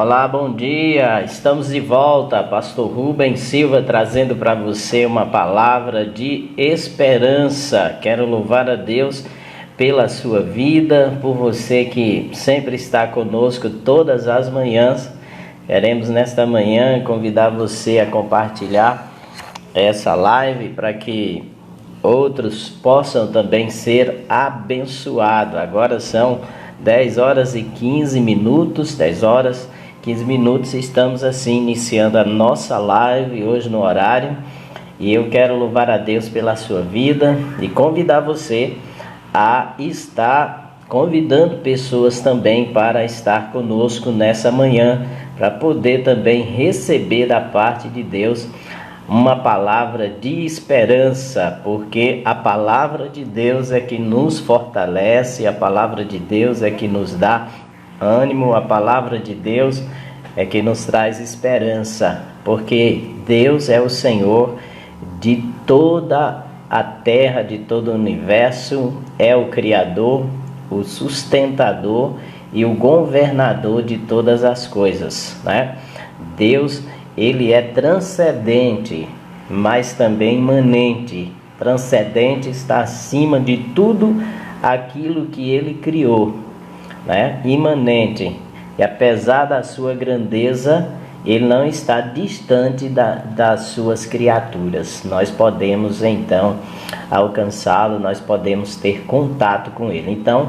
Olá, bom dia. Estamos de volta. Pastor Rubens Silva trazendo para você uma palavra de esperança. Quero louvar a Deus pela sua vida, por você que sempre está conosco todas as manhãs. Queremos nesta manhã convidar você a compartilhar essa live para que outros possam também ser abençoados. Agora são 10 horas e 15 minutos, 10 horas 15 minutos, estamos assim iniciando a nossa live hoje no horário, e eu quero louvar a Deus pela sua vida e convidar você a estar convidando pessoas também para estar conosco nessa manhã, para poder também receber da parte de Deus uma palavra de esperança, porque a palavra de Deus é que nos fortalece, a palavra de Deus é que nos dá ânimo, a palavra de Deus é que nos traz esperança, porque Deus é o Senhor de toda a terra, de todo o universo, é o Criador, o sustentador e o governador de todas as coisas, né? Deus, ele é transcendente, mas também imanente. Transcendente está acima de tudo aquilo que ele criou, né? Imanente, e apesar da sua grandeza, ele não está distante das suas criaturas. Nós podemos então alcançá-lo, nós podemos ter contato com ele. Então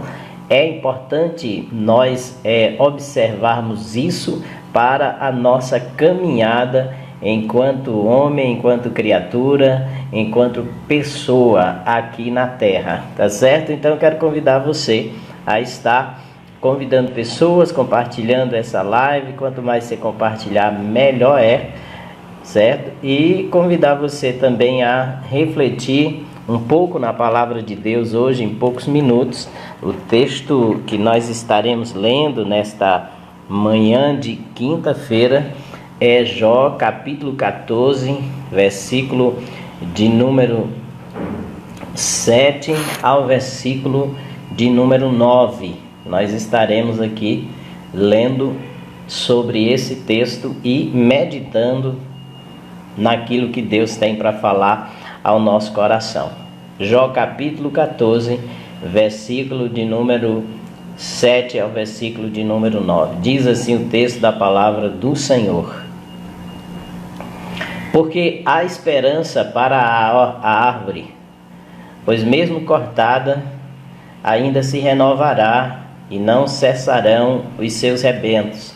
é importante nós observarmos isso para a nossa caminhada enquanto homem, enquanto criatura, enquanto pessoa aqui na terra, tá certo? Então eu quero convidar você a estar convidando pessoas, compartilhando essa live. Quanto mais você compartilhar, melhor é, certo? E convidar você também a refletir um pouco na palavra de Deus hoje, em poucos minutos. O texto que nós estaremos lendo nesta manhã de quinta-feira é Jó, capítulo 14, versículo de número 7 ao versículo de número 9. Nós estaremos aqui lendo sobre esse texto e meditando naquilo que Deus tem para falar ao nosso coração. Jó capítulo 14, versículo de número 7 ao versículo de número 9. Diz assim o texto da palavra do Senhor: Porque há esperança para a árvore, pois mesmo cortada, ainda se renovará, e não cessarão os seus rebentos.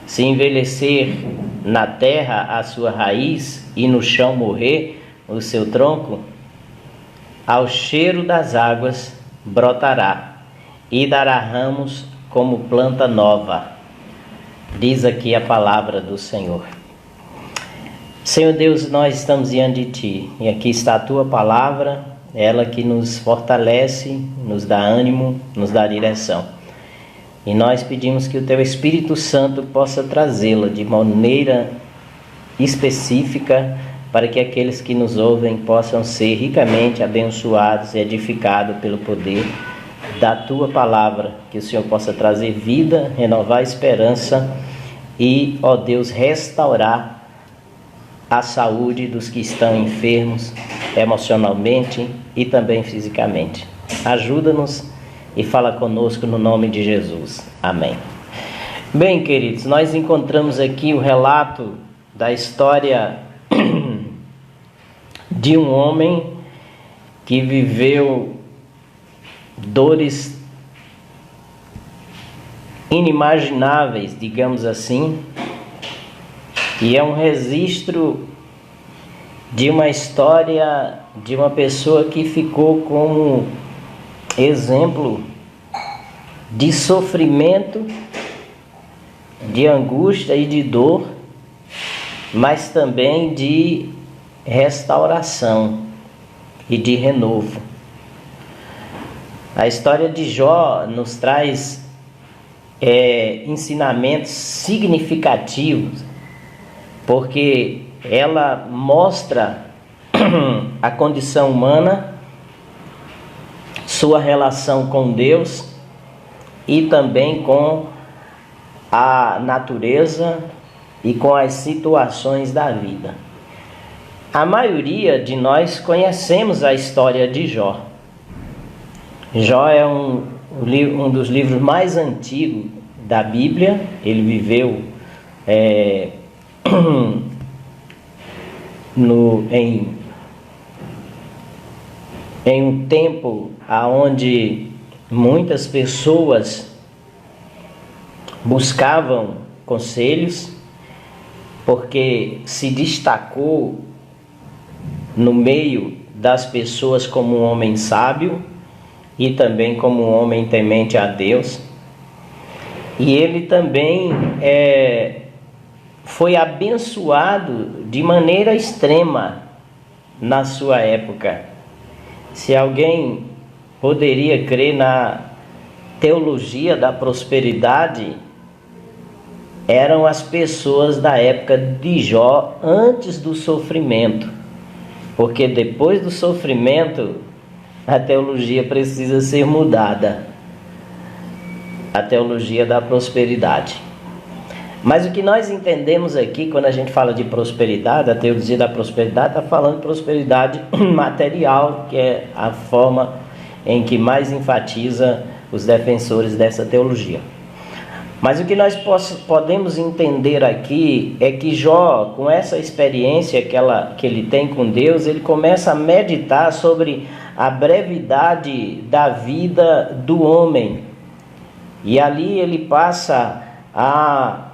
Se envelhecer na terra a sua raiz, e no chão morrer o seu tronco, ao cheiro das águas brotará, e dará ramos como planta nova. Diz aqui a palavra do Senhor. Senhor Deus, nós estamos diante de Ti, e aqui está a Tua palavra, ela que nos fortalece, nos dá ânimo, nos dá direção. E nós pedimos que o Teu Espírito Santo possa trazê-la de maneira específica, para que aqueles que nos ouvem possam ser ricamente abençoados e edificados pelo poder da Tua palavra. Que o Senhor possa trazer vida, renovar a esperança e, ó Deus, restaurar a saúde dos que estão enfermos emocionalmente e também fisicamente. Ajuda-nos e fala conosco no nome de Jesus. Amém. Bem, queridos, nós encontramos aqui o relato da história de um homem que viveu dores inimagináveis, digamos assim, e é um registro de uma história de uma pessoa que ficou como exemplo de sofrimento, de angústia e de dor, mas também de restauração e de renovo. A história de Jó nos traz ensinamentos significativos, porque ela mostra a condição humana, sua relação com Deus e também com a natureza e com as situações da vida. A maioria de nós conhecemos a história de Jó. Jó é um dos livros mais antigos da Bíblia. Ele viveu em um tempo onde muitas pessoas buscavam conselhos, porque se destacou no meio das pessoas como um homem sábio e também como um homem temente a Deus. E ele também foi abençoado de maneira extrema na sua época. Se alguém poderia crer na teologia da prosperidade, eram as pessoas da época de Jó antes do sofrimento, porque depois do sofrimento a teologia precisa ser mudada, a teologia da prosperidade. Mas o que nós entendemos aqui, quando a gente fala de prosperidade, a teologia da prosperidade está falando de prosperidade material, que é a forma em que mais enfatiza os defensores dessa teologia. Mas o que nós podemos entender aqui é que Jó, com essa experiência que ele tem com Deus, ele começa a meditar sobre a brevidade da vida do homem. E ali ele passa a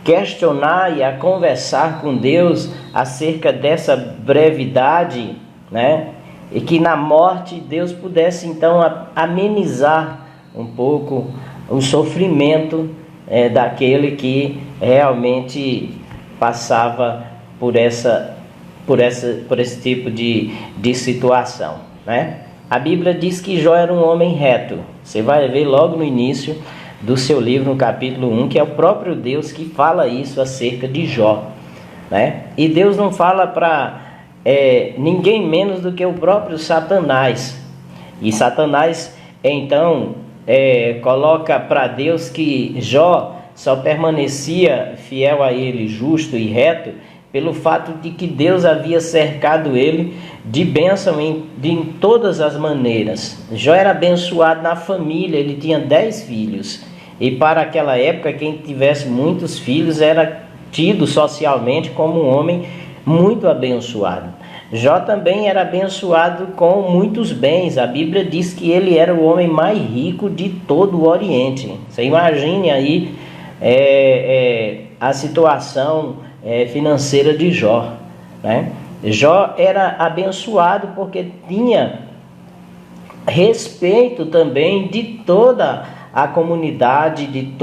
questionar e a conversar com Deus acerca dessa brevidade, né? E que na morte Deus pudesse então amenizar um pouco o sofrimento daquele que realmente passava por esse tipo de situação, né? A Bíblia diz que Jó era um homem reto. Você vai ver logo no início do seu livro, no capítulo 1, que é o próprio Deus que fala isso acerca de Jó, né? E Deus não fala para ninguém menos do que o próprio Satanás. E Satanás então coloca para Deus que Jó só permanecia fiel a ele, justo e reto, pelo fato de que Deus havia cercado ele de bênção em todas as maneiras. Jó era abençoado na família, ele tinha 10 filhos. E para aquela época, quem tivesse muitos filhos era tido socialmente como um homem muito abençoado. Jó também era abençoado com muitos bens. A Bíblia diz que ele era o homem mais rico de todo o Oriente. Você imagine aí a situação financeira de Jó, né? Jó era abençoado porque tinha respeito também de toda a comunidade, de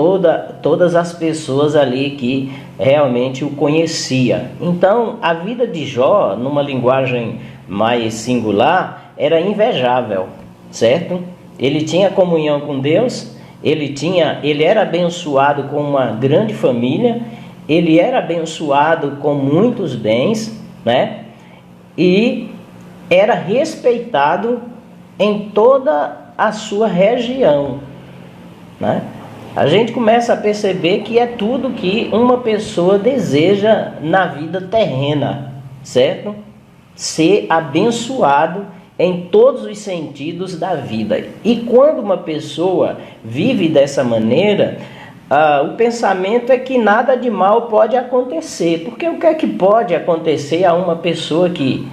todas as pessoas ali que realmente o conhecia. Então, a vida de Jó, numa linguagem mais singular, era invejável, certo? Ele tinha comunhão com Deus, ele era abençoado com uma grande família, ele era abençoado com muitos bens, né? E era respeitado em toda a sua região, né? A gente começa a perceber que é tudo que uma pessoa deseja na vida terrena, certo? Ser abençoado em todos os sentidos da vida. E quando uma pessoa vive dessa maneira, o pensamento é que nada de mal pode acontecer. Porque o que é que pode acontecer a uma pessoa que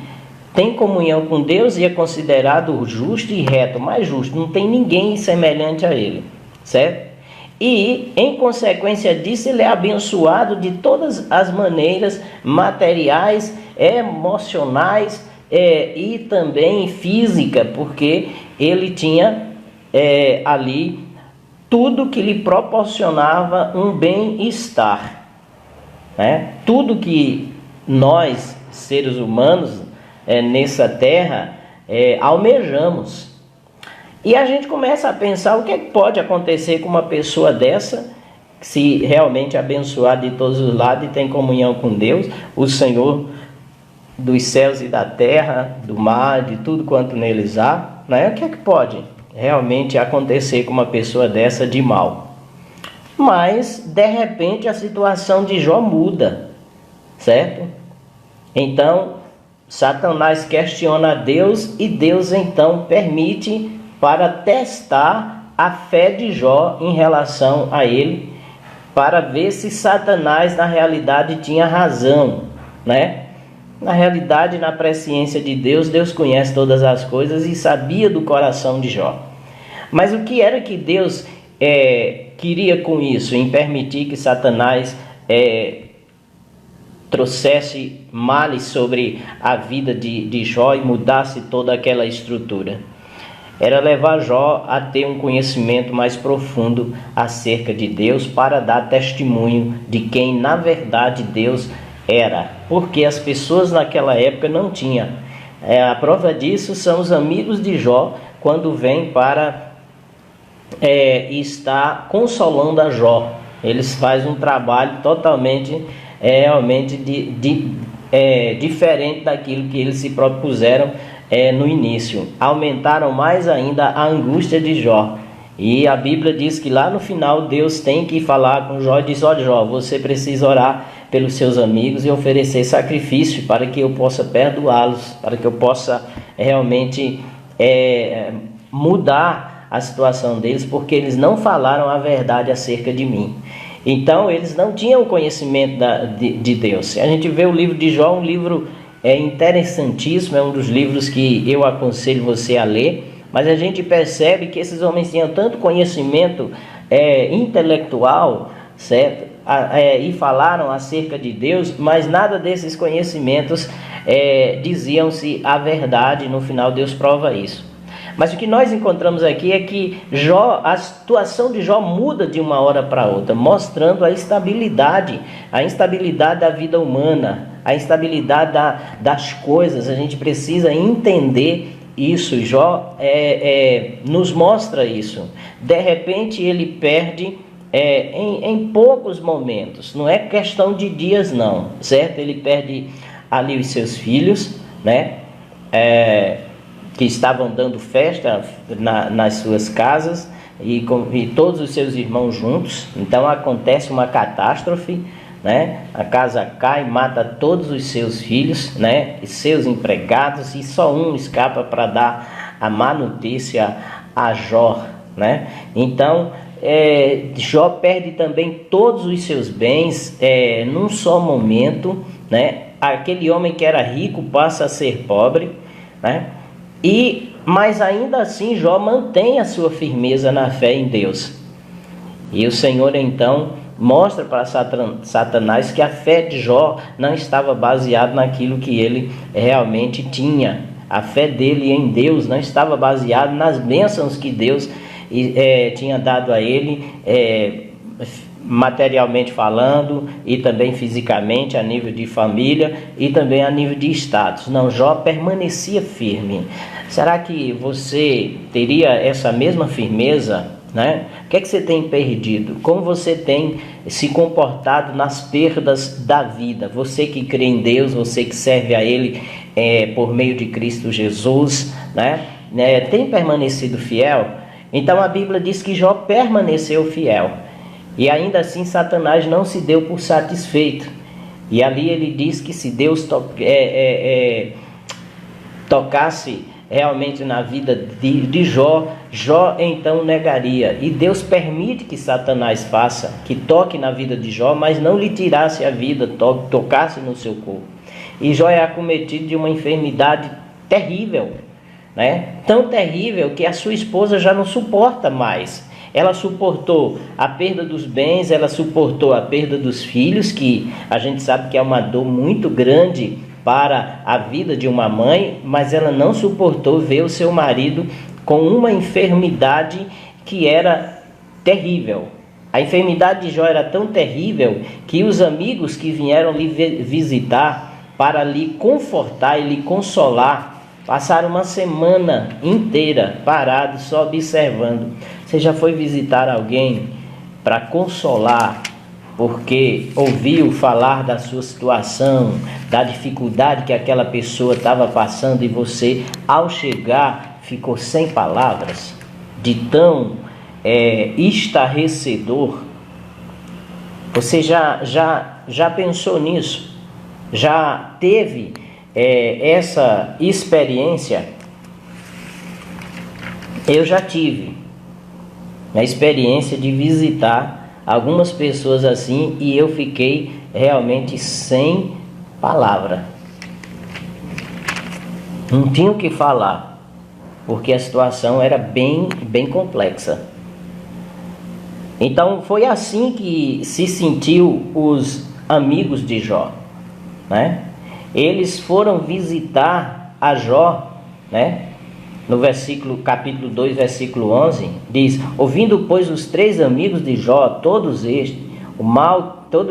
tem comunhão com Deus e é considerado justo e reto, mais justo? Não tem ninguém semelhante a ele, certo? E, em consequência disso, ele é abençoado de todas as maneiras, materiais, emocionais e também física, porque ele tinha ali tudo que lhe proporcionava um bem-estar, né? Tudo que nós, seres humanos, nessa terra, almejamos. E a gente começa a pensar o que pode acontecer com uma pessoa dessa, se realmente abençoada de todos os lados e tem comunhão com Deus, o Senhor dos céus e da terra, do mar, de tudo quanto neles há, né? O que pode realmente acontecer com uma pessoa dessa de mal? Mas, de repente, a situação de Jó muda, certo? Então, Satanás questiona a Deus e Deus então permite para testar a fé de Jó em relação a ele, para ver se Satanás na realidade tinha razão, né? Na realidade, na presciência de Deus, Deus conhece todas as coisas e sabia do coração de Jó. Mas o que era que Deus queria com isso, em permitir que Satanás trouxesse males sobre a vida de Jó e mudasse toda aquela estrutura? Era levar Jó a ter um conhecimento mais profundo acerca de Deus, para dar testemunho de quem na verdade Deus era, porque as pessoas naquela época não tinham. A prova disso são os amigos de Jó, quando vêm para estar consolando a Jó. Eles fazem um trabalho totalmente realmente diferente daquilo que eles se propuseram no início. Aumentaram mais ainda a angústia de Jó. E a Bíblia diz que lá no final Deus tem que falar com Jó e diz: olha, Jó, você precisa orar pelos seus amigos e oferecer sacrifício para que eu possa perdoá-los, para que eu possa realmente mudar a situação deles, porque eles não falaram a verdade acerca de mim. Então eles não tinham conhecimento de Deus. Se a gente vê o livro de Jó, um livro interessantíssimo, é um dos livros que eu aconselho você a ler, mas a gente percebe que esses homens tinham tanto conhecimento intelectual, certo? E falaram acerca de Deus, mas nada desses conhecimentos diziam-se a verdade. No final Deus prova isso. Mas o que nós encontramos aqui é que a situação de Jó muda de uma hora para outra, mostrando a instabilidade da vida humana, a instabilidade das coisas. A gente precisa entender isso. Jó nos mostra isso. De repente ele perde em poucos momentos, não é questão de dias não, certo? Ele perde ali os seus filhos, né? Que estavam dando festa nas suas casas e todos os seus irmãos juntos. Então acontece uma catástrofe, né? A casa cai, mata todos os seus filhos, né? E seus empregados, e só um escapa para dar a má notícia a Jó, né? Então Jó perde também todos os seus bens num só momento, né? Aquele homem que era rico passa a ser pobre, né? Mas ainda assim Jó mantém a sua firmeza na fé em Deus. E o Senhor então mostra para Satanás que a fé de Jó não estava baseada naquilo que ele realmente tinha. A fé dele em Deus não estava baseada nas bênçãos que Deus tinha dado a ele, materialmente falando, e também fisicamente, a nível de família e também a nível de status. Não, Jó permanecia firme. Será que você teria essa mesma firmeza, né? O que é que você tem perdido? Como você tem se comportado nas perdas da vida? Você que crê em Deus, você que serve a Ele por meio de Cristo Jesus, né? Tem permanecido fiel? Então a Bíblia diz que Jó permaneceu fiel. E ainda assim Satanás não se deu por satisfeito. E ali ele diz que se Deus tocasse realmente na vida de Jó, Jó então negaria. E Deus permite que Satanás faça, que toque na vida de Jó, mas não lhe tirasse a vida, tocasse no seu corpo. E Jó é acometido de uma enfermidade terrível, né? Tão terrível que a sua esposa já não suporta mais. Ela suportou a perda dos bens, ela suportou a perda dos filhos, que a gente sabe que é uma dor muito grande para a vida de uma mãe, mas ela não suportou ver o seu marido com uma enfermidade que era terrível. A enfermidade de Jó era tão terrível que os amigos que vieram lhe visitar para lhe confortar e lhe consolar, passaram uma semana inteira parados só observando. Você já foi visitar alguém para consolar, porque ouviu falar da sua situação, da dificuldade que aquela pessoa estava passando, e você, ao chegar, ficou sem palavras, de tão estarrecedor Você já pensou nisso? Já teve essa experiência? Eu já tive a experiência de visitar algumas pessoas assim e eu fiquei realmente sem palavra. Não tinha o que falar, porque a situação era bem complexa. Então foi assim que se sentiu os amigos de Jó, né? Eles foram visitar a Jó, né? No capítulo 2, versículo 11, diz: ouvindo, pois, os 3 amigos de Jó, todo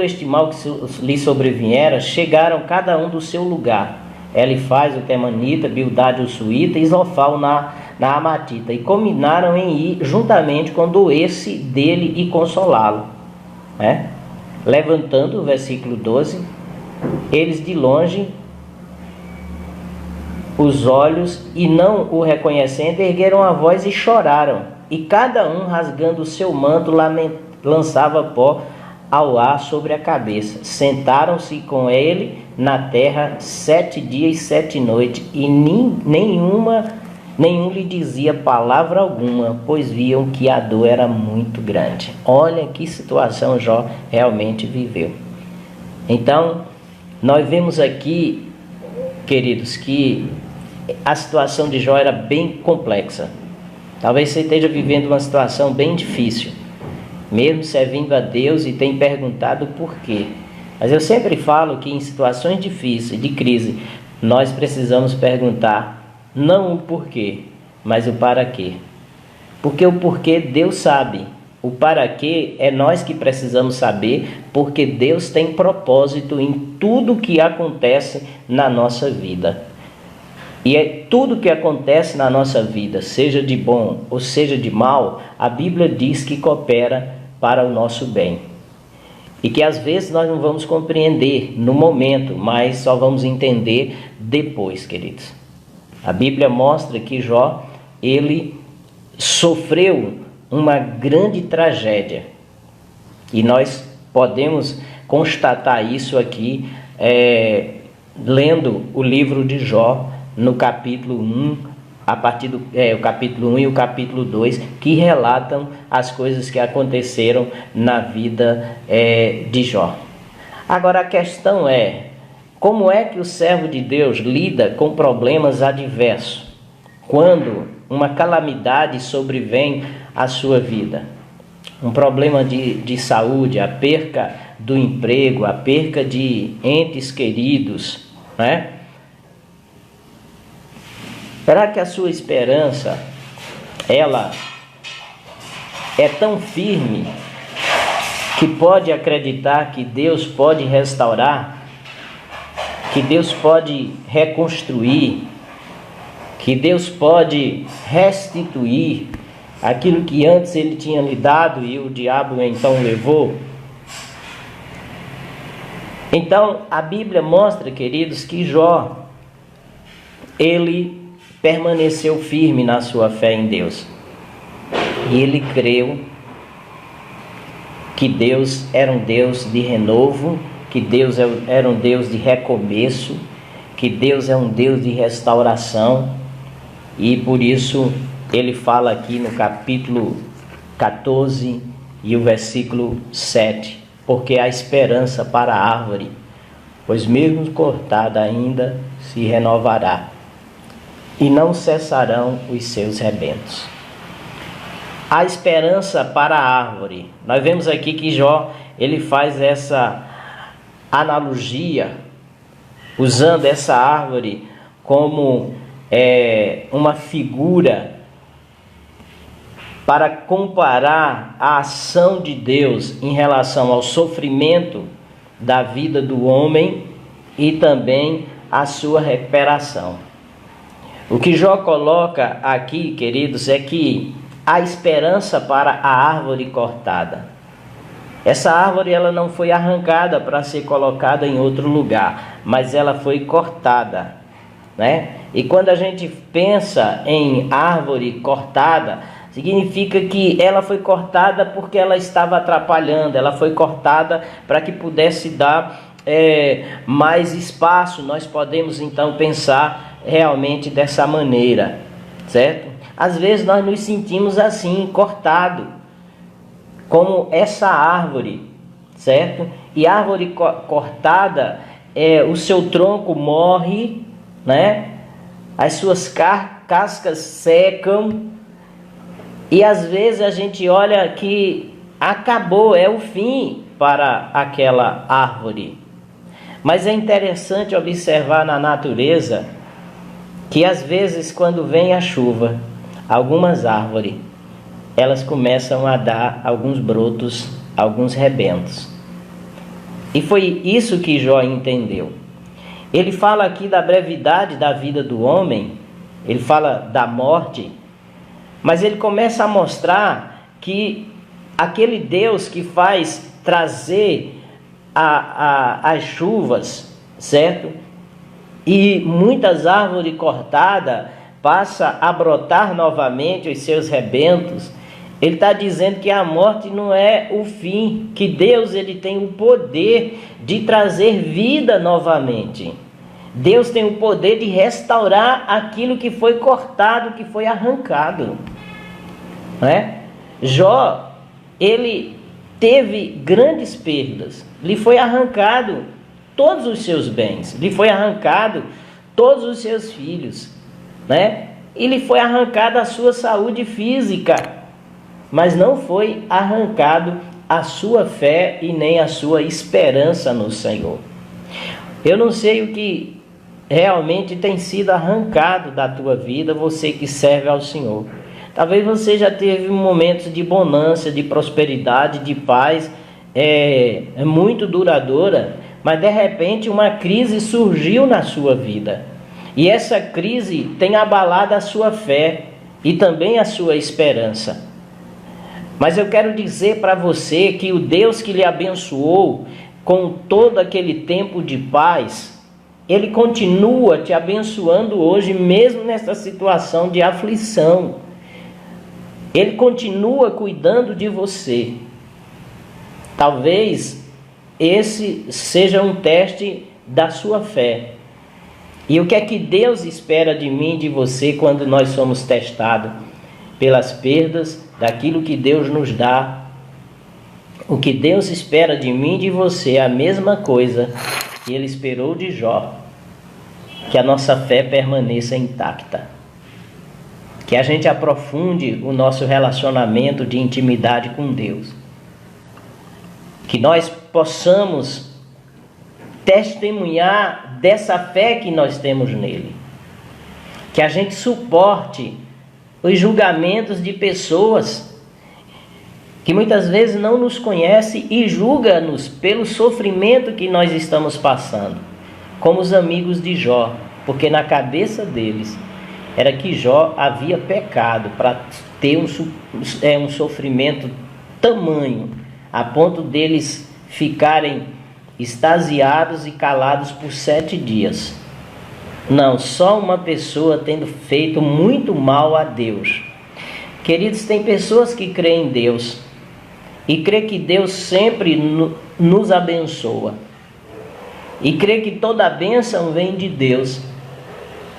este mal que lhe sobreviera, chegaram cada um do seu lugar. Elifaz, o temanita, Bildade, o suíta, e Zofar, na amatita, e combinaram em ir juntamente com doer-se dele e consolá-lo, né? Levantando, versículo 12, eles de longe os olhos e não o reconhecendo, ergueram a voz e choraram, e cada um, rasgando o seu manto, lançava pó ao ar sobre a cabeça. Sentaram-se com ele na terra 7 dias e 7 noites, e nenhum lhe dizia palavra alguma, pois viam que a dor era muito grande. Olha que situação Jó realmente viveu. Então, nós vemos aqui, queridos, que a situação de Jó era bem complexa. Talvez você esteja vivendo uma situação bem difícil, mesmo servindo a Deus, e tem perguntado por quê. Mas eu sempre falo que em situações difíceis, de crise, nós precisamos perguntar não o porquê, mas o para quê. Porque o porquê Deus sabe, o para quê é nós que precisamos saber, porque Deus tem propósito em tudo que acontece na nossa vida. E tudo que acontece na nossa vida, seja de bom ou seja de mal, a Bíblia diz que coopera para o nosso bem. E que às vezes nós não vamos compreender no momento, mas só vamos entender depois, queridos. A Bíblia mostra que Jó, ele sofreu uma grande tragédia. E nós podemos constatar isso aqui, lendo o livro de Jó, no capítulo 1, a partir do o capítulo 1 e o capítulo 2, que relatam as coisas que aconteceram na vida de Jó. Agora a questão é, como é que o servo de Deus lida com problemas adversos, quando uma calamidade sobrevém à sua vida? Um problema de saúde, a perca do emprego, a perca de entes queridos, né? Será que a sua esperança, ela é tão firme que pode acreditar que Deus pode restaurar, que Deus pode reconstruir, que Deus pode restituir aquilo que antes ele tinha lhe dado e o diabo então levou? Então a Bíblia mostra, queridos, que Jó, ele permaneceu firme na sua fé em Deus. E ele creu que Deus era um Deus de renovo, que Deus era um Deus de recomeço, que Deus é um Deus de restauração. E por isso ele fala aqui no capítulo 14 e o versículo 7. Porque há esperança para a árvore, pois mesmo cortada ainda se renovará, e não cessarão os seus rebentos. A esperança para a árvore. Nós vemos aqui que Jó, ele faz essa analogia, usando essa árvore como uma figura para comparar a ação de Deus em relação ao sofrimento da vida do homem e também a sua recuperação. O que Jó coloca aqui, queridos, é que há esperança para a árvore cortada. Essa árvore, ela não foi arrancada para ser colocada em outro lugar, mas ela foi cortada, né? E quando a gente pensa em árvore cortada, significa que ela foi cortada porque ela estava atrapalhando, ela foi cortada para que pudesse dar mais espaço. Nós podemos então pensar realmente dessa maneira, certo? Às vezes nós nos sentimos assim, cortado, como essa árvore, certo? E árvore cortada, o seu tronco morre, né? As suas cascas secam, e às vezes a gente olha que acabou, é o fim para aquela árvore. Mas é interessante observar na natureza que às vezes quando vem a chuva, algumas árvores, elas começam a dar alguns brotos, alguns rebentos. E foi isso que Jó entendeu. Ele fala aqui da brevidade da vida do homem, ele fala da morte, mas ele começa a mostrar que aquele Deus que faz trazer as chuvas, certo? E muitas árvores cortadas passam a brotar novamente os seus rebentos. Ele está dizendo que a morte não é o fim, que Deus ele tem o poder de trazer vida novamente. Deus tem o poder de restaurar aquilo que foi cortado, que foi arrancado, né? Jó, ele teve grandes perdas, lhe foi arrancado todos os seus bens, lhe foi arrancado todos os seus filhos, né? E lhe foi arrancada a sua saúde física, mas não foi arrancado a sua fé e nem a sua esperança no Senhor. Eu não sei o que realmente tem sido arrancado da tua vida, você que serve ao Senhor. Talvez você já teve momentos de bonança, de prosperidade, de paz, muito duradoura, mas de repente uma crise surgiu na sua vida. E essa crise tem abalado a sua fé e também a sua esperança. Mas eu quero dizer para você que o Deus que lhe abençoou com todo aquele tempo de paz, Ele continua te abençoando hoje, mesmo nessa situação de aflição. Ele continua cuidando de você. Talvez esse seja um teste da sua fé. E o que é que Deus espera de mim e de você quando nós somos testados? Pelas perdas daquilo que Deus nos dá. O que Deus espera de mim e de você é a mesma coisa que Ele esperou de Jó. Que a nossa fé permaneça intacta. Que a gente aprofunde o nosso relacionamento de intimidade com Deus. Que nós possamos testemunhar dessa fé que nós temos nele. Que a gente suporte os julgamentos de pessoas que muitas vezes não nos conhecem e julga-nos pelo sofrimento que nós estamos passando, como os amigos de Jó, porque na cabeça deles era que Jó havia pecado para ter um sofrimento tamanho, a ponto deles ficarem extasiados e calados por 7 dias. Não, só uma pessoa tendo feito muito mal a Deus. Queridos, tem pessoas que creem em Deus e creem que Deus sempre nos abençoa. E creem que toda a bênção vem de Deus.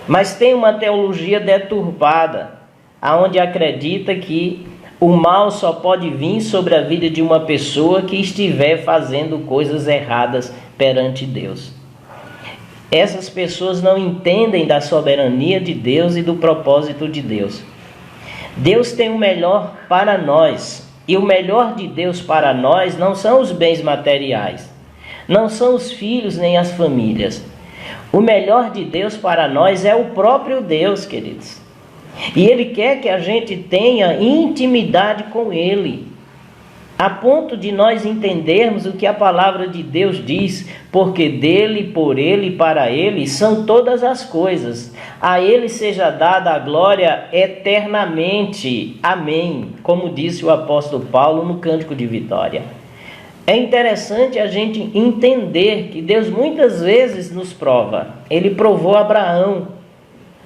Mas tem uma teologia deturpada, aonde acredita que o mal só pode vir sobre a vida de uma pessoa que estiver fazendo coisas erradas perante Deus. Essas pessoas não entendem da soberania de Deus e do propósito de Deus. Deus tem o melhor para nós. E o melhor de Deus para nós não são os bens materiais. Não são os filhos nem as famílias. O melhor de Deus para nós é o próprio Deus, queridos. E Ele quer que a gente tenha intimidade com Ele, a ponto de nós entendermos o que a palavra de Deus diz, porque dele, por Ele e para Ele são todas as coisas. A Ele seja dada a glória eternamente. Amém. Como disse o apóstolo Paulo no Cântico de Vitória. É interessante a gente entender que Deus muitas vezes nos prova. Ele provou Abraão.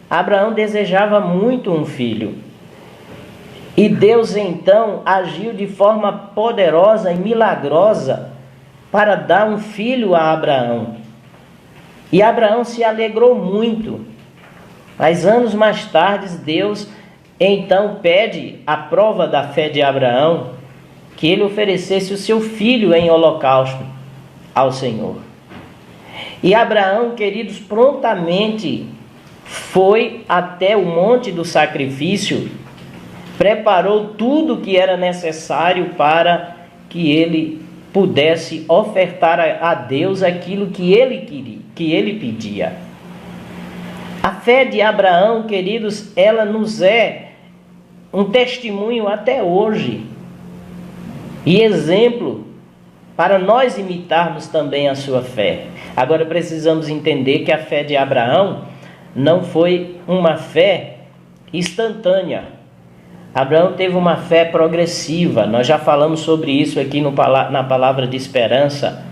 Abraão desejava muito um filho. E Deus então agiu de forma poderosa e milagrosa para dar um filho a Abraão. E Abraão se alegrou muito. Mas anos mais tarde, Deus então pede a prova da fé de Abraão, que ele oferecesse o seu filho em holocausto ao Senhor. E Abraão, queridos, prontamente foi até o monte do sacrifício, preparou tudo que era necessário para que ele pudesse ofertar a Deus aquilo que ele queria, que ele pedia. A fé de Abraão, queridos, ela nos é um testemunho até hoje e exemplo para nós imitarmos também a sua fé. Agora precisamos entender que a fé de Abraão não foi uma fé instantânea. Abraão teve uma fé progressiva. Nós já falamos sobre isso aqui na palavra de esperança.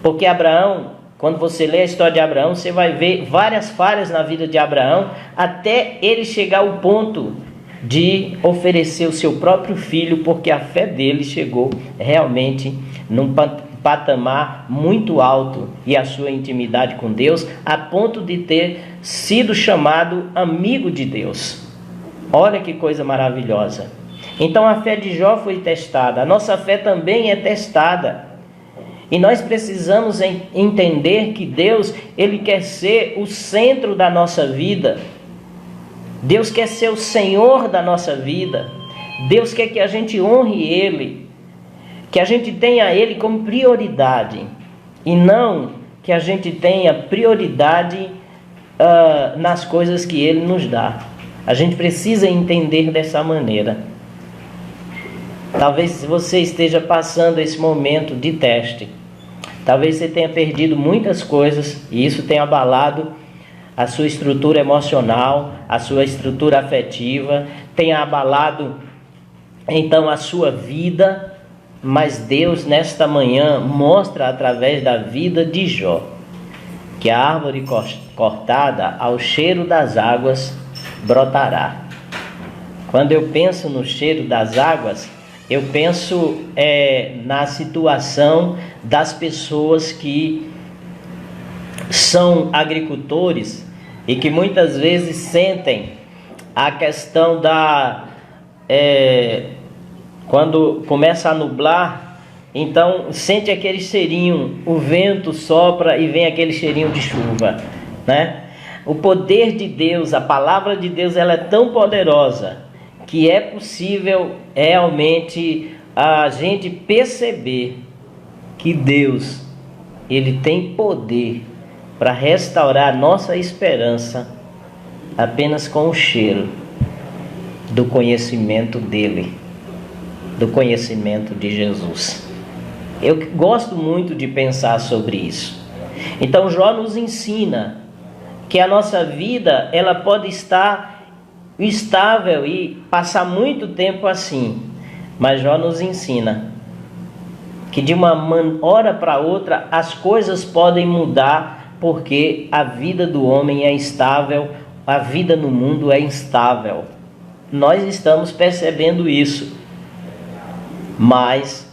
Porque Abraão, quando você lê a história de Abraão, você vai ver várias falhas na vida de Abraão, até ele chegar ao ponto de oferecer o seu próprio filho, porque a fé dele chegou realmente num patamar muito alto, e a sua intimidade com Deus, a ponto de ter sido chamado amigo de Deus. Olha que coisa maravilhosa. Então a fé de Jó foi testada, a nossa fé também é testada. E nós precisamos entender que Deus, Ele quer ser o centro da nossa vida. Deus quer ser o Senhor da nossa vida. Deus quer que a gente honre Ele, que a gente tenha Ele como prioridade, e não que a gente tenha prioridade nas coisas que Ele nos dá. A gente precisa entender dessa maneira. Talvez você esteja passando esse momento de teste. Talvez você tenha perdido muitas coisas e isso tenha abalado a sua estrutura emocional, a sua estrutura afetiva, tenha abalado então a sua vida. Mas Deus nesta manhã mostra através da vida de Jó que a árvore cortada ao cheiro das águas brotará. Quando eu penso no cheiro das águas, eu penso na situação das pessoas que são agricultores e que muitas vezes sentem a questão quando começa a nublar, então sente aquele cheirinho, o vento sopra e vem aquele cheirinho de chuva, né? O poder de Deus, a palavra de Deus, ela é tão poderosa que é possível realmente a gente perceber que Deus, Ele tem poder para restaurar a nossa esperança apenas com o cheiro do conhecimento dEle, do conhecimento de Jesus. Eu gosto muito de pensar sobre isso. Então Jó nos ensina que a nossa vida, ela pode estar estável e passar muito tempo assim, mas Jó nos ensina que de uma hora para outra as coisas podem mudar, porque a vida do homem é instável, a vida no mundo é instável. Nós estamos percebendo isso, mas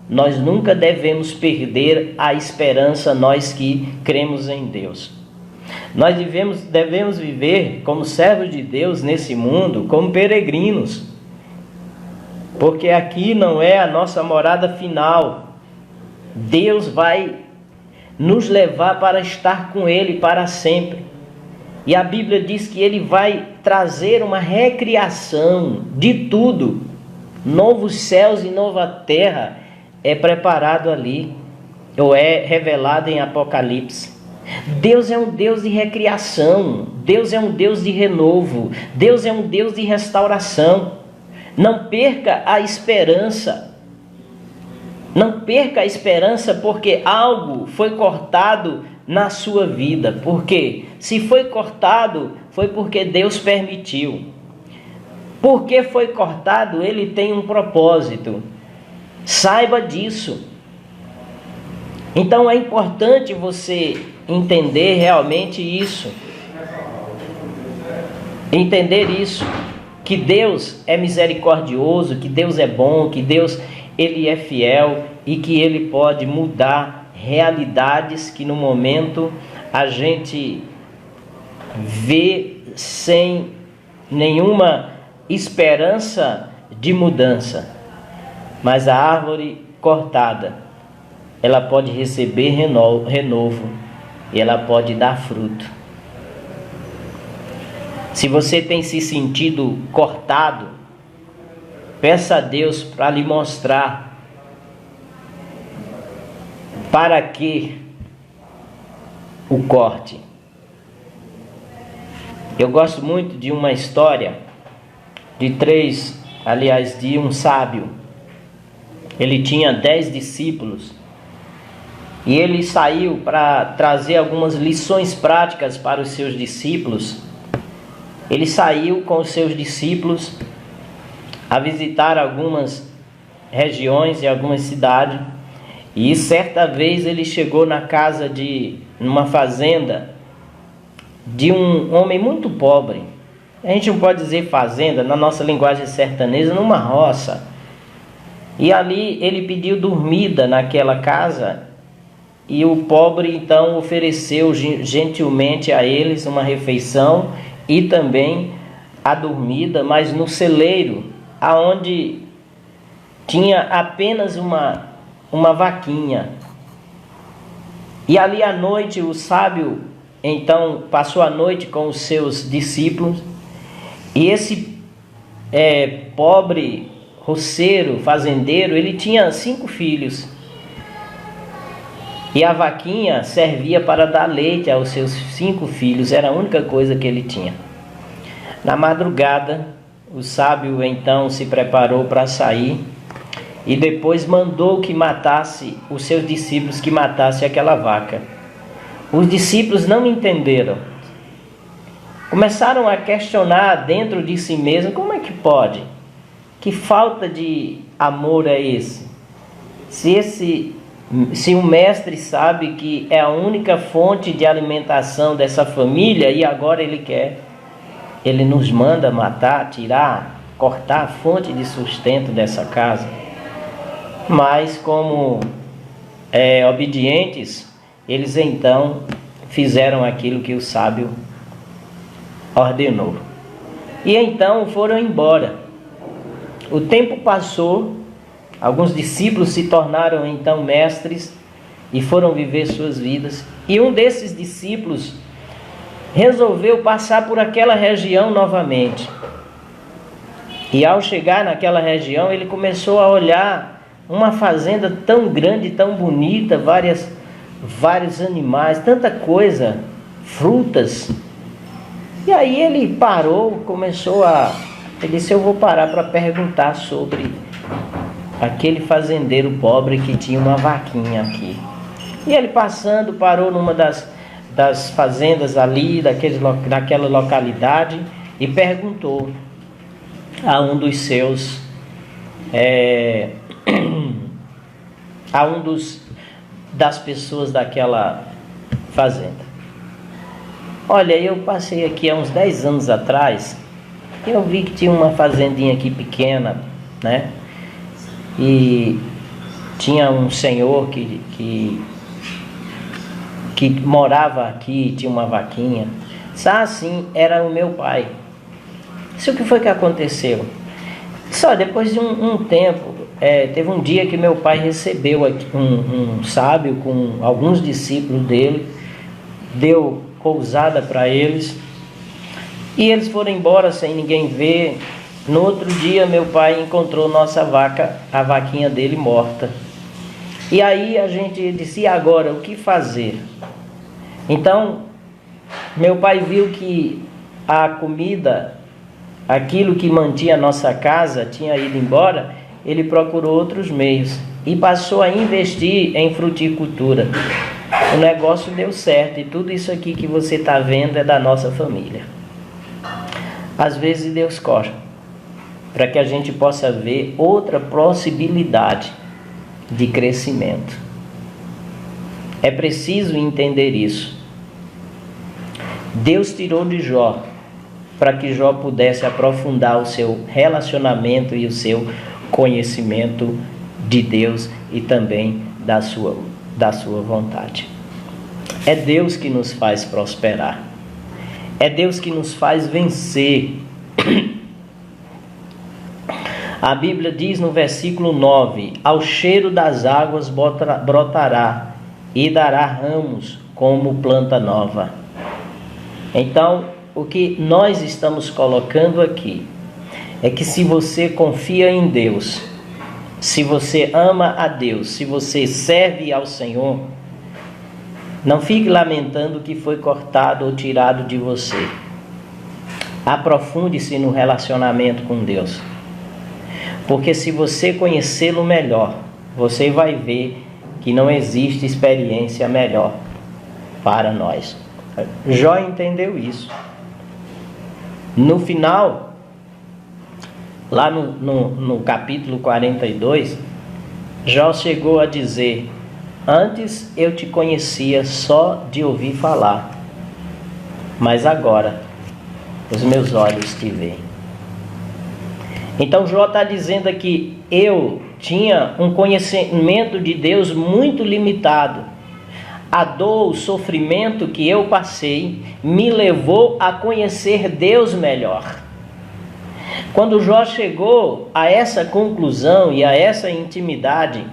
nós nunca devemos perder a esperança, nós que cremos em Deus. Nós devemos viver como servos de Deus nesse mundo, como peregrinos, porque aqui não é a nossa morada final. Deus vai nos levar para estar com Ele para sempre. E a Bíblia diz que Ele vai trazer uma recriação de tudo. Novos céus e nova terra é preparado ali, ou é revelado em Apocalipse. Deus é um Deus de recriação, Deus é um Deus de renovo, Deus é um Deus de restauração. Não perca a esperança. Não perca a esperança porque algo foi cortado na sua vida. Porque se foi cortado, foi porque Deus permitiu. Porque foi cortado, Ele tem um propósito. Saiba disso. Então é importante você entender realmente isso. Entender isso. que Deus é misericordioso, que Deus é bom, que Deus ele é fiel e que Ele pode mudar realidades que no momento a gente vê sem nenhuma esperança de mudança. Mas a árvore cortada, ela pode receber renovo e ela pode dar fruto. Se você tem se sentido cortado, peça a Deus para lhe mostrar para que o corte. Eu gosto muito de uma história de um sábio. Ele tinha 10 discípulos e ele saiu para trazer algumas lições práticas para os seus discípulos. Ele saiu com os seus discípulos a visitar algumas regiões e algumas cidades. E certa vez ele chegou numa fazenda de um homem muito pobre. A gente não pode dizer fazenda, na nossa linguagem sertaneja, numa roça. E ali ele pediu dormida naquela casa. E o pobre então ofereceu gentilmente a eles uma refeição e também a dormida, mas no celeiro, aonde tinha apenas uma vaquinha. E ali à noite o sábio então passou a noite com os seus discípulos. E esse pobre roceiro, fazendeiro, ele tinha 5 filhos. E a vaquinha servia para dar leite aos seus 5 filhos, era a única coisa que ele tinha. Na madrugada, o sábio então se preparou para sair e depois mandou que matasse os seus discípulos, que matasse aquela vaca. Os discípulos não entenderam. Começaram a questionar dentro de si mesmo: como é que pode? Que falta de amor é esse? Se o mestre sabe que é a única fonte de alimentação dessa família e agora ele nos manda matar, tirar, cortar a fonte de sustento dessa casa. Mas como obedientes, eles então fizeram aquilo que o sábio ordenou. E então foram embora. O tempo passou, alguns discípulos se tornaram então mestres e foram viver suas vidas. E um desses discípulos resolveu passar por aquela região novamente. E ao chegar naquela região, ele começou a olhar uma fazenda tão grande, tão bonita, vários animais, tanta coisa, frutas. E aí ele parou, ele disse: eu vou parar para perguntar sobre aquele fazendeiro pobre que tinha uma vaquinha aqui. E ele passando, parou numa das fazendas ali, daquela localidade, e perguntou a um dos seus, das pessoas daquela fazenda: olha, eu passei aqui há uns 10 anos atrás, eu vi que tinha uma fazendinha aqui pequena, né? E tinha um senhor que morava aqui, tinha uma vaquinha. Sim, era o meu pai. Isso o que foi que aconteceu? Só depois de um tempo, teve um dia que meu pai recebeu aqui um sábio com alguns discípulos dele, deu pousada para eles, e eles foram embora sem ninguém ver. No outro dia meu pai encontrou a vaquinha dele morta. E aí a gente disse: e agora, o que fazer? Então meu pai viu que a comida, aquilo que mantinha a nossa casa, tinha ido embora. Ele procurou outros meios e passou a investir em fruticultura. O negócio deu certo, e tudo isso aqui que você está vendo é da nossa família. Às vezes Deus corta para que a gente possa ver outra possibilidade de crescimento. É preciso entender isso. Deus tirou de Jó para que Jó pudesse aprofundar o seu relacionamento e o seu conhecimento de Deus e também da sua vontade. É Deus que nos faz prosperar. É Deus que nos faz vencer. A Bíblia diz no versículo 9: ao cheiro das águas brotará e dará ramos como planta nova. Então, o que nós estamos colocando aqui é que se você confia em Deus, se você ama a Deus, se você serve ao Senhor, não fique lamentando o que foi cortado ou tirado de você. Aprofunde-se no relacionamento com Deus. Porque se você conhecê-lo melhor, você vai ver que não existe experiência melhor para nós. Jó entendeu isso. No final, lá no capítulo 42, Jó chegou a dizer: antes eu te conhecia só de ouvir falar, mas agora os meus olhos te veem. Então Jó está dizendo aqui: eu tinha um conhecimento de Deus muito limitado. A dor, o sofrimento que eu passei me levou a conhecer Deus melhor. Quando Jó chegou a essa conclusão e a essa intimidade,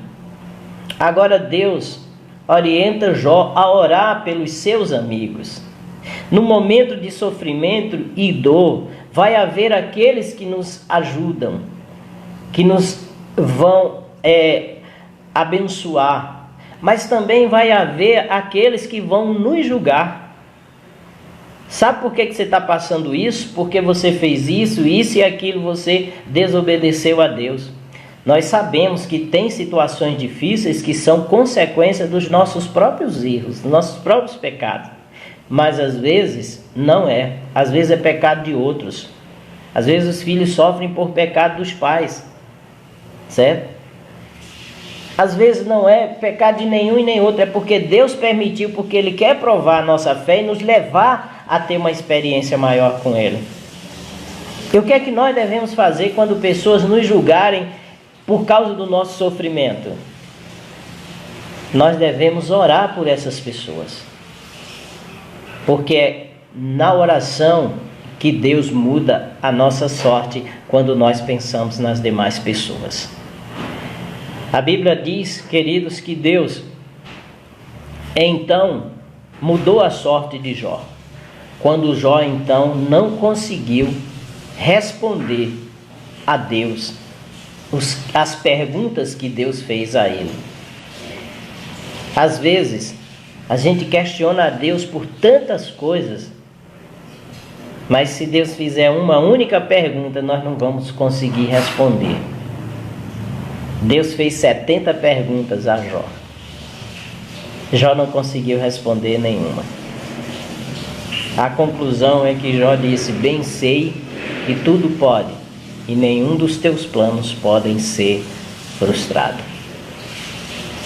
agora Deus orienta Jó a orar pelos seus amigos. No momento de sofrimento e dor, vai haver aqueles que nos ajudam, que nos vão abençoar, mas também vai haver aqueles que vão nos julgar. Sabe por que você está passando isso? Porque você fez isso e aquilo, você desobedeceu a Deus. Nós sabemos que tem situações difíceis que são consequência dos nossos próprios erros, dos nossos próprios pecados. Mas às vezes não é. Às vezes é pecado de outros. Às vezes os filhos sofrem por pecado dos pais. Certo? Às vezes não é pecado de nenhum e nem outro. É porque Deus permitiu, porque Ele quer provar a nossa fé e nos levar a ter uma experiência maior com Ele. E o que é que nós devemos fazer quando pessoas nos julgarem por causa do nosso sofrimento? Nós devemos orar por essas pessoas. Porque é na oração que Deus muda a nossa sorte quando nós pensamos nas demais pessoas. A Bíblia diz, queridos, que Deus então mudou a sorte de Jó. Quando Jó então não conseguiu responder a Deus as perguntas que Deus fez a ele. Às vezes a gente questiona a Deus por tantas coisas, mas se Deus fizer uma única pergunta, nós não vamos conseguir responder. Deus fez 70 perguntas a Jó. Jó não conseguiu responder nenhuma. A conclusão é que Jó disse: bem sei que tudo pode, e nenhum dos teus planos podem ser frustrados.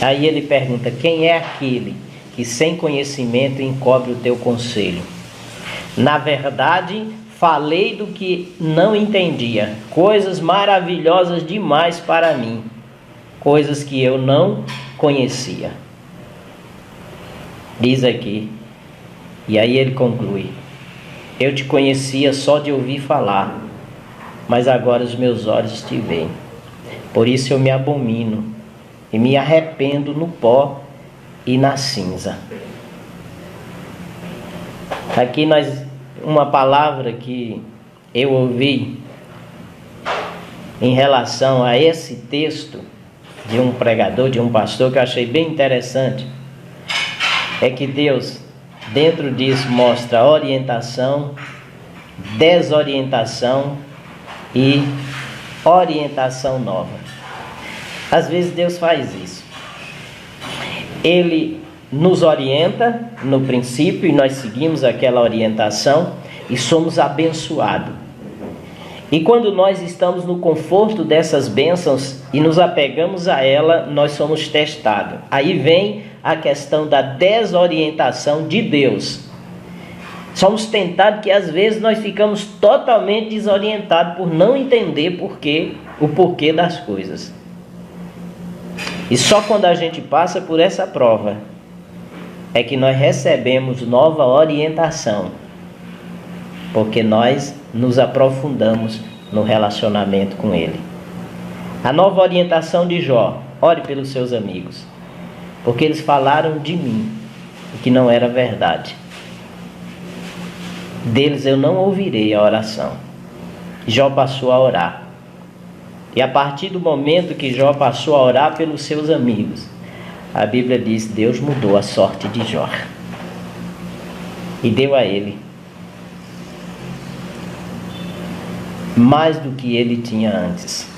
Aí ele pergunta: quem é aquele que sem conhecimento encobre o teu conselho? Na verdade, falei do que não entendia, coisas maravilhosas demais para mim, coisas que eu não conhecia. Diz aqui, e aí ele conclui: eu te conhecia só de ouvir falar, mas agora os meus olhos te veem. Por isso eu me abomino e me arrependo no pó e na cinza. Aqui uma palavra que eu ouvi em relação a esse texto de um pregador, de um pastor, que eu achei bem interessante, é que Deus dentro disso mostra orientação, desorientação e orientação nova. Às vezes Deus faz isso. Ele nos orienta no princípio e nós seguimos aquela orientação e somos abençoados. E quando nós estamos no conforto dessas bênçãos e nos apegamos a ela, nós somos testados. Aí vem a questão da desorientação de Deus. Somos tentados que às vezes nós ficamos totalmente desorientados por não entender o porquê das coisas. E só quando a gente passa por essa prova é que nós recebemos nova orientação, porque nós nos aprofundamos no relacionamento com Ele. A nova orientação de Jó: ore pelos seus amigos, porque eles falaram de mim o que não era verdade. Deles eu não ouvirei a oração. Jó passou a orar. E a partir do momento que Jó passou a orar pelos seus amigos, a Bíblia diz: Deus mudou a sorte de Jó e deu a ele mais do que ele tinha antes.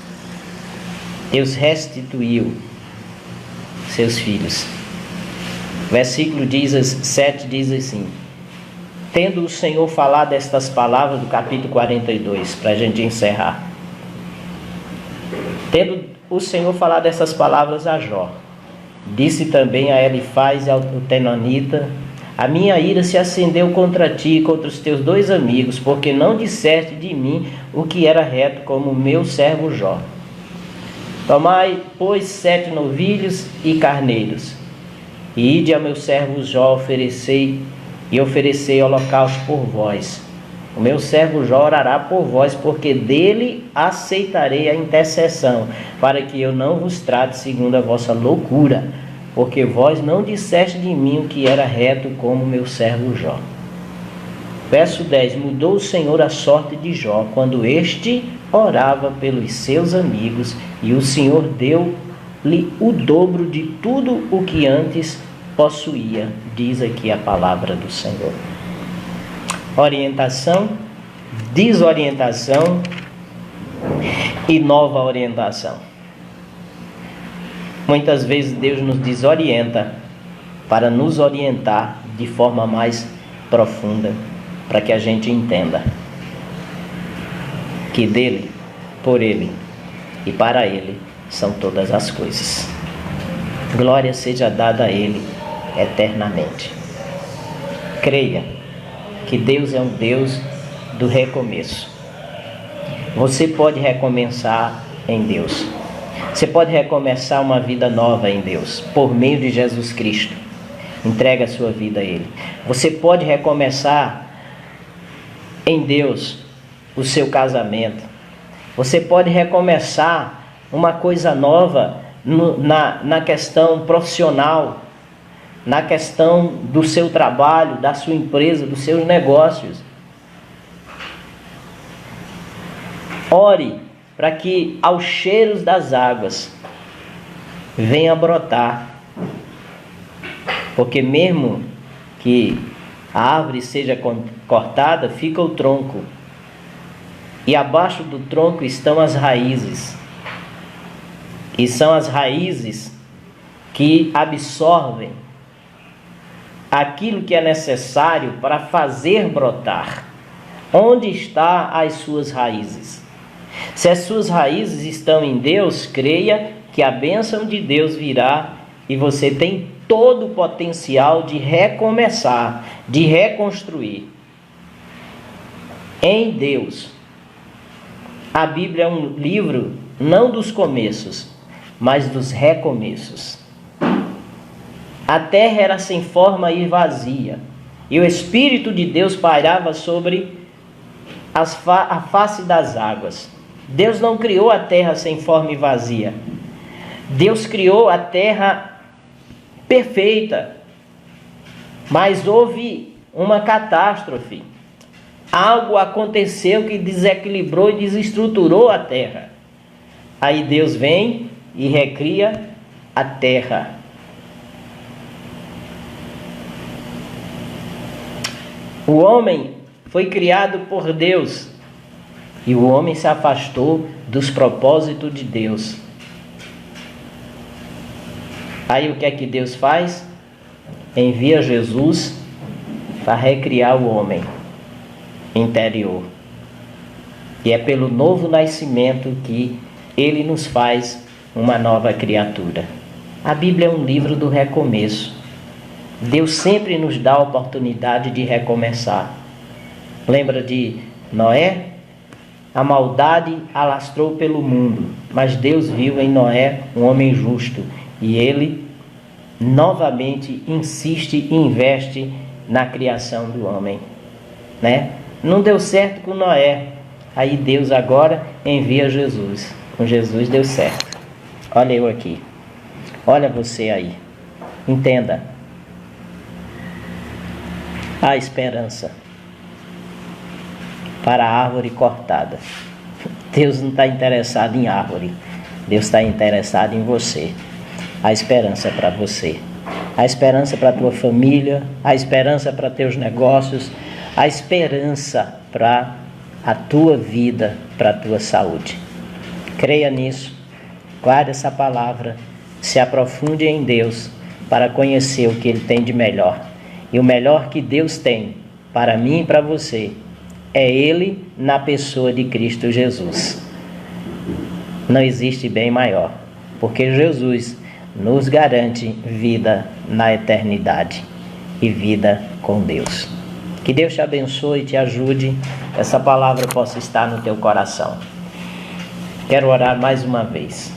Deus restituiu seus filhos. Versículo 7 diz assim: tendo o Senhor falado estas palavras, do capítulo 42, para a gente encerrar. Tendo o Senhor falado essas palavras a Jó, disse também a Elifaz e ao Tenonita: a minha ira se acendeu contra ti e contra os teus 2 amigos, porque não disseste de mim o que era reto, como o meu servo Jó. Tomai, pois, 7 novilhos e carneiros, e ide a meu servo Jó oferecei holocausto por vós. O meu servo Jó orará por vós, porque dele aceitarei a intercessão, para que eu não vos trate segundo a vossa loucura, porque vós não disseste de mim o que era reto, como meu servo Jó. Verso 10: mudou o Senhor a sorte de Jó, quando este orava pelos seus amigos, e o Senhor deu-lhe o dobro de tudo o que antes possuía, diz aqui a palavra do Senhor. Orientação, desorientação e nova orientação. Muitas vezes Deus nos desorienta para nos orientar de forma mais profunda, para que a gente entenda que dele, por ele e para ele são todas as coisas. Glória seja dada a ele eternamente. Creia que Deus é um Deus do recomeço. Você pode recomeçar em Deus. Você pode recomeçar uma vida nova em Deus, por meio de Jesus Cristo. Entrega a sua vida a Ele. Você pode recomeçar em Deus o seu casamento. Você pode recomeçar uma coisa nova na questão profissional, na questão do seu trabalho, da sua empresa, dos seus negócios. Ore para que aos cheiros das águas venha brotar, porque mesmo que a árvore seja cortada, fica o tronco, e abaixo do tronco estão as raízes, e são as raízes que absorvem aquilo que é necessário para fazer brotar. Onde estão as suas raízes? Se as suas raízes estão em Deus, creia que a bênção de Deus virá e você tem todo o potencial de recomeçar, de reconstruir. Em Deus. A Bíblia é um livro não dos começos, mas dos recomeços. A terra era sem forma e vazia, e o Espírito de Deus pairava sobre a face das águas. Deus não criou a terra sem forma e vazia. Deus criou a terra perfeita, mas houve uma catástrofe. Algo aconteceu que desequilibrou e desestruturou a terra. Aí Deus vem e recria a terra. O homem foi criado por Deus e o homem se afastou dos propósitos de Deus. Aí o que é que Deus faz? Envia Jesus para recriar o homem interior. E é pelo novo nascimento que Ele nos faz uma nova criatura. A Bíblia é um livro do recomeço. Deus sempre nos dá a oportunidade de recomeçar. Lembra de Noé? A maldade alastrou pelo mundo, mas Deus viu em Noé um homem justo, e ele novamente insiste e investe na criação do homem, né? Não deu certo com Noé, aí Deus agora envia Jesus. Com Jesus deu certo. Olha eu aqui, olha você aí, entenda. A esperança para a árvore cortada. Deus não está interessado em árvore, Deus está interessado em você. A esperança para você, a esperança para a tua família, a esperança para teus negócios, a esperança para a tua vida, para a tua saúde. Creia nisso, guarde essa palavra, se aprofunde em Deus para conhecer o que Ele tem de melhor. E o melhor que Deus tem para mim e para você é Ele na pessoa de Cristo Jesus. Não existe bem maior, porque Jesus nos garante vida na eternidade e vida com Deus. Que Deus te abençoe e te ajude, essa palavra possa estar no teu coração. Quero orar mais uma vez.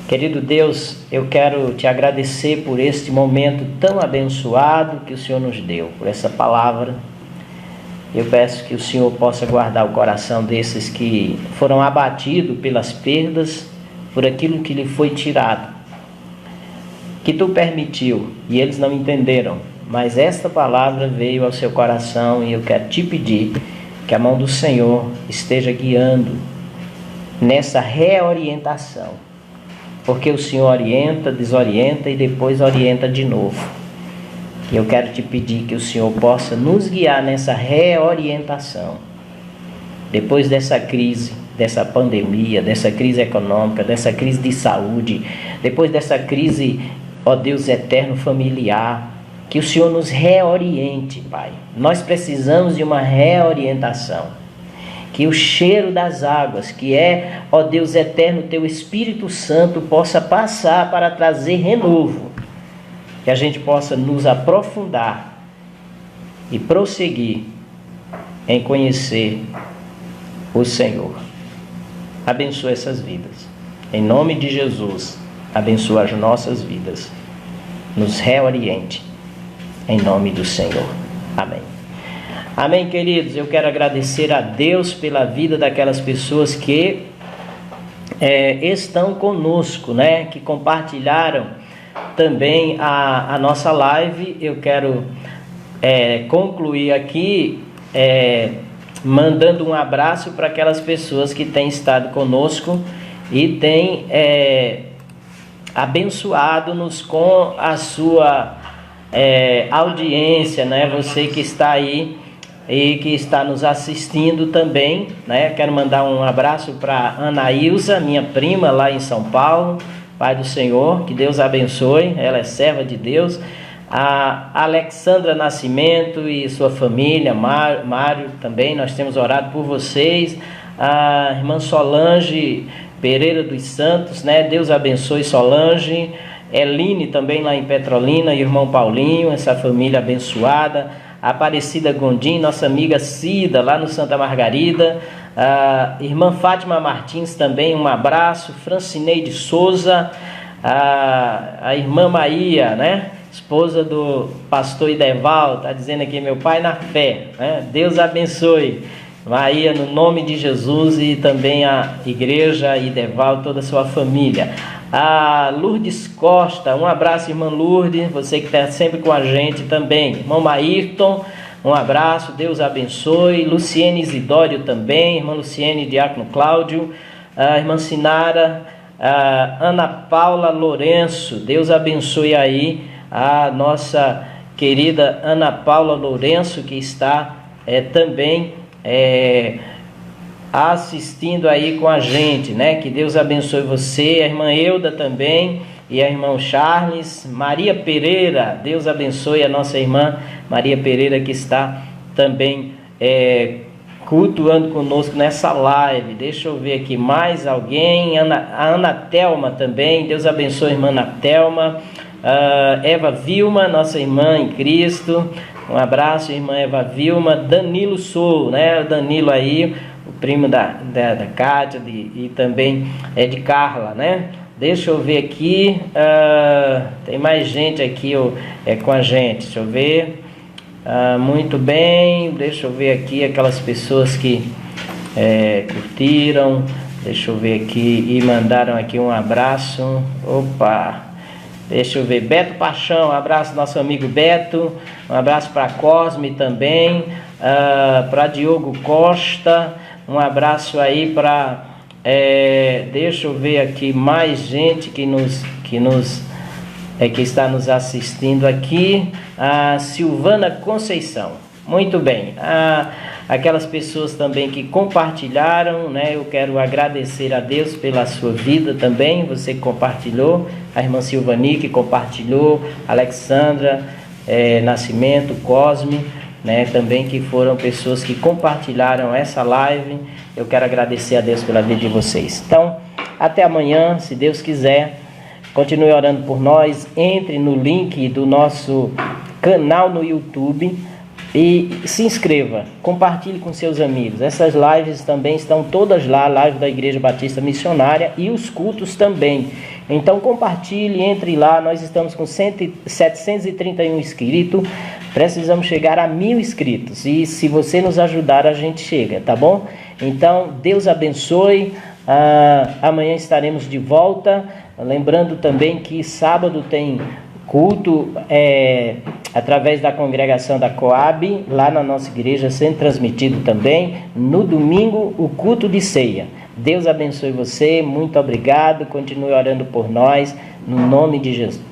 Querido Deus, eu quero te agradecer por este momento tão abençoado que o Senhor nos deu, por essa palavra. Eu peço que o Senhor possa guardar o coração desses que foram abatidos pelas perdas, por aquilo que lhe foi tirado, que Tu permitiu e eles não entenderam, mas esta palavra veio ao seu coração e eu quero te pedir que a mão do Senhor esteja guiando nessa reorientação, porque o Senhor orienta, desorienta e depois orienta de novo. E eu quero te pedir que o Senhor possa nos guiar nessa reorientação, depois dessa crise, dessa pandemia, dessa crise econômica, dessa crise de saúde, depois dessa crise, ó Deus eterno, familiar, que o Senhor nos reoriente, Pai. Nós precisamos de uma reorientação. Que o cheiro das águas, que é, ó Deus eterno, Teu Espírito Santo, possa passar para trazer renovo. Que a gente possa nos aprofundar e prosseguir em conhecer o Senhor. Abençoa essas vidas. Em nome de Jesus, abençoa as nossas vidas. Nos reoriente. Em nome do Senhor. Amém. Amém, queridos. Eu quero agradecer a Deus pela vida daquelas pessoas que estão conosco, né? Que compartilharam também a nossa live. Eu quero concluir aqui mandando um abraço para aquelas pessoas que têm estado conosco e têm abençoado-nos com a sua audiência, né? Você que está aí e que está nos assistindo também, né? Quero mandar um abraço para Ana Ilza, minha prima lá em São Paulo. Pai do Senhor, que Deus abençoe, ela é serva de Deus. A Alexandra Nascimento e sua família, Mário também, nós temos orado por vocês. A irmã Solange Pereira dos Santos, né? Deus abençoe Solange. Eline também lá em Petrolina, irmão Paulinho, essa família abençoada. Aparecida Gondim, nossa amiga Cida lá no Santa Margarida. A irmã Fátima Martins também, um abraço. Francineide Souza, a irmã Maria, né? Esposa do pastor Ideval, está dizendo aqui, meu pai na fé, né? Deus abençoe Maria no nome de Jesus, e também a igreja Ideval, toda a sua família. A Lourdes Costa, um abraço, irmã Lourdes, você que está sempre com a gente também. Irmão Maírton, um abraço, Deus abençoe. Luciene Isidório também, irmã Luciene, diácono Cláudio. A irmã Sinara, a Ana Paula Lourenço, Deus abençoe aí a nossa querida Ana Paula Lourenço, que está também assistindo aí com a gente, né? Que Deus abençoe você. A irmã Euda também e a irmã Charles. Maria Pereira, Deus abençoe a nossa irmã Maria Pereira, que está também cultuando conosco nessa live. Deixa eu ver aqui mais alguém. A Ana Thelma também, Deus abençoe a irmã Ana Thelma. Eva Vilma, nossa irmã em Cristo, Um abraço, irmã Eva Vilma. Danilo Sou, né? O Danilo aí, o primo da Kátia e também é de Carla, né? Deixa eu ver aqui, tem mais gente aqui com a gente, deixa eu ver. Muito bem, deixa eu ver aqui aquelas pessoas que curtiram, deixa eu ver aqui e mandaram aqui um abraço. Opa, deixa eu ver, Beto Paixão, um abraço nosso amigo Beto, um abraço para Cosme também, para Diogo Costa, um abraço aí para, deixa eu ver aqui mais gente que está nos assistindo aqui, a Silvana Conceição, muito bem, aquelas pessoas também que compartilharam, né? Eu quero agradecer a Deus pela sua vida também, você que compartilhou, a irmã Silvani que compartilhou, Alexandra Nascimento, Cosme, né? Também que foram pessoas que compartilharam essa live. Eu quero agradecer a Deus pela vida de vocês. Então, até amanhã, se Deus quiser. Continue orando por nós, entre no link do nosso canal no YouTube e se inscreva, compartilhe com seus amigos. Essas lives também estão todas lá, a live da Igreja Batista Missionária e os cultos também. Então compartilhe, entre lá, nós estamos com 731 inscritos, precisamos chegar a 1000 inscritos e se você nos ajudar a gente chega, tá bom? Então Deus abençoe, amanhã estaremos de volta. Lembrando também que sábado tem culto através da congregação da Coab, lá na nossa igreja, sendo transmitido também. No domingo, o culto de ceia. Deus abençoe você, muito obrigado, continue orando por nós, no nome de Jesus.